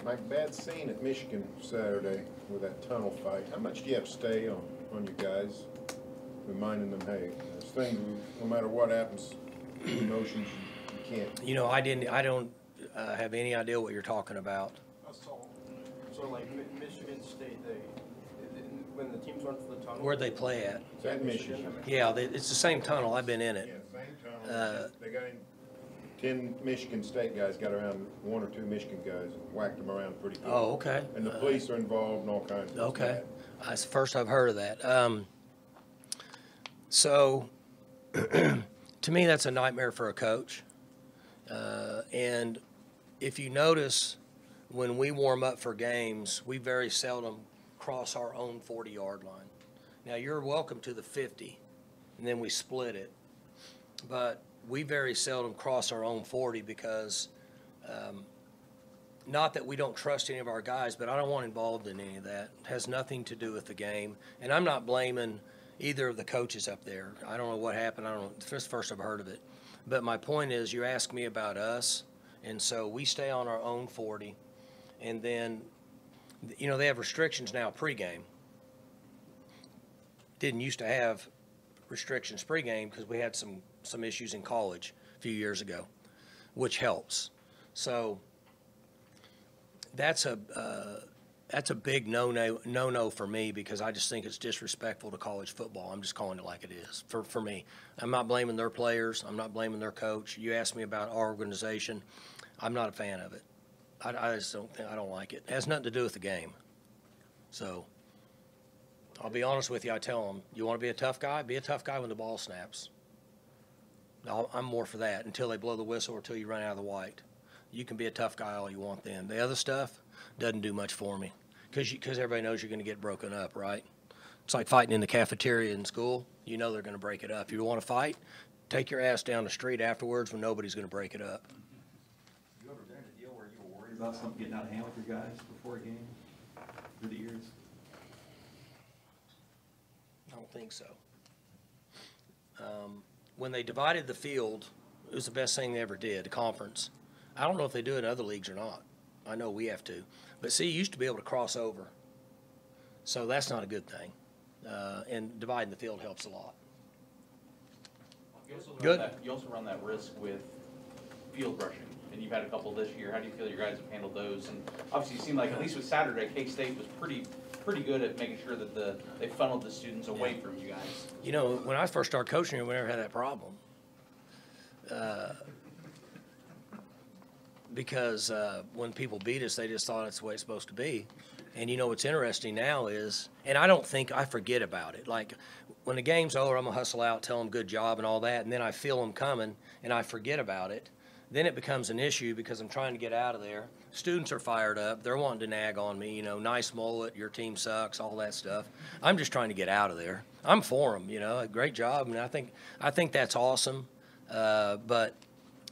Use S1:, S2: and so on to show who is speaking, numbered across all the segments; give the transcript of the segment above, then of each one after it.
S1: Mike, bad scene at Michigan Saturday with that tunnel fight. How much do you have to stay on you guys, reminding them, hey, this thing, no matter what happens, emotions, you can't.
S2: You know, I don't have any idea what you're talking about.
S3: So like Michigan State, when the teams went to the tunnel.
S2: Where'd they play at?
S1: It's at Michigan.
S2: Yeah, it's the same tunnel. I've been in it.
S1: Yeah, same tunnel. They got in 10 Michigan State guys, got around 1 or 2 Michigan guys and whacked them around pretty good.
S2: Oh, okay.
S1: And the police are involved and all kinds of stuff.
S2: Okay. That's the first I've heard of that. So, to me, that's a nightmare for a coach. And if you notice, when we warm up for games, we very seldom cross our own 40-yard line. Now, you're welcome to the 50, and then we split it. But we very seldom cross our own 40 because not that we don't trust any of our guys, but I don't want involved in any of that. It has nothing to do with the game. And I'm not blaming either of the coaches up there. I don't know what happened. I don't know. It's the first I've heard of it. But my point is, you ask me about us, and so we stay on our own 40. And then, you know, they have restrictions now pregame. Didn't used to have restrictions pregame because we had some issues in college a few years ago, which helps. So that's a big no-no for me because I just think it's disrespectful to college football. I'm just calling it like it is for me. I'm not blaming their players. I'm not blaming their coach. You asked me about our organization. I'm not a fan of it. I just don't like it. It has nothing to do with the game. So I'll be honest with you. I tell them, you want to be a tough guy? Be a tough guy when the ball snaps. I'm more for that until they blow the whistle or until you run out of the white. You can be a tough guy all you want then. The other stuff doesn't do much for me because everybody knows you're going to get broken up, right? It's like fighting in the cafeteria in school. You know they're going to break it up. If you want to fight, take your ass down the street afterwards when nobody's going to break it up.
S4: You ever been in a deal where you were worried about something getting out of hand with your guys before a game through the years?
S2: I don't think so. When they divided the field, it was the best thing they ever did, the conference. I don't know if they do it in other leagues or not. I know we have to. But see, you used to be able to cross over. So that's not a good thing. And dividing the field helps a lot.
S5: You also run that risk with field rushing, and you've had a couple this year. How do you feel your guys have handled those? And obviously it seemed like, at least with Saturday, K-State was pretty good at making sure that they funneled the students away from you guys. You know,
S2: when I first started coaching, we never had that problem. Because when people beat us, they just thought it's the way it's supposed to be. And you know what's interesting now is, and I don't think I forget about it. Like when the game's over, I'm going to hustle out, tell them good job and all that, and then I feel them coming and I forget about it. Then it becomes an issue because I'm trying to get out of there. Students are fired up. They're wanting to nag on me, you know, nice mullet, your team sucks, all that stuff. I'm just trying to get out of there. I'm for them, you know, great job. I mean, I think that's awesome. But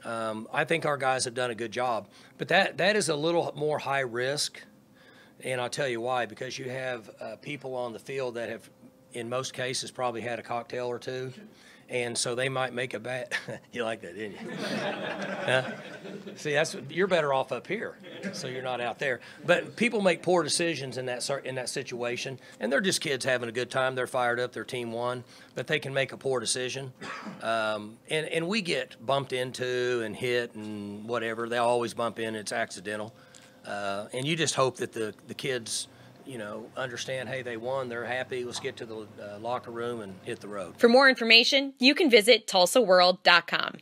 S2: I think our guys have done a good job. But that is a little more high risk, and I'll tell you why. Because you have people on the field that have, in most cases, probably had a cocktail or two. And so they might make a bad. You like that, didn't you? Huh? See, you're better off up here, so you're not out there. But people make poor decisions in that situation, and they're just kids having a good time. They're fired up. Their team won, but they can make a poor decision. And we get bumped into and hit and whatever. They always bump in. It's accidental, and you just hope that the kids, you know, understand, hey, they won, they're happy, let's get to the locker room and hit the road.
S6: For more information, you can visit TulsaWorld.com.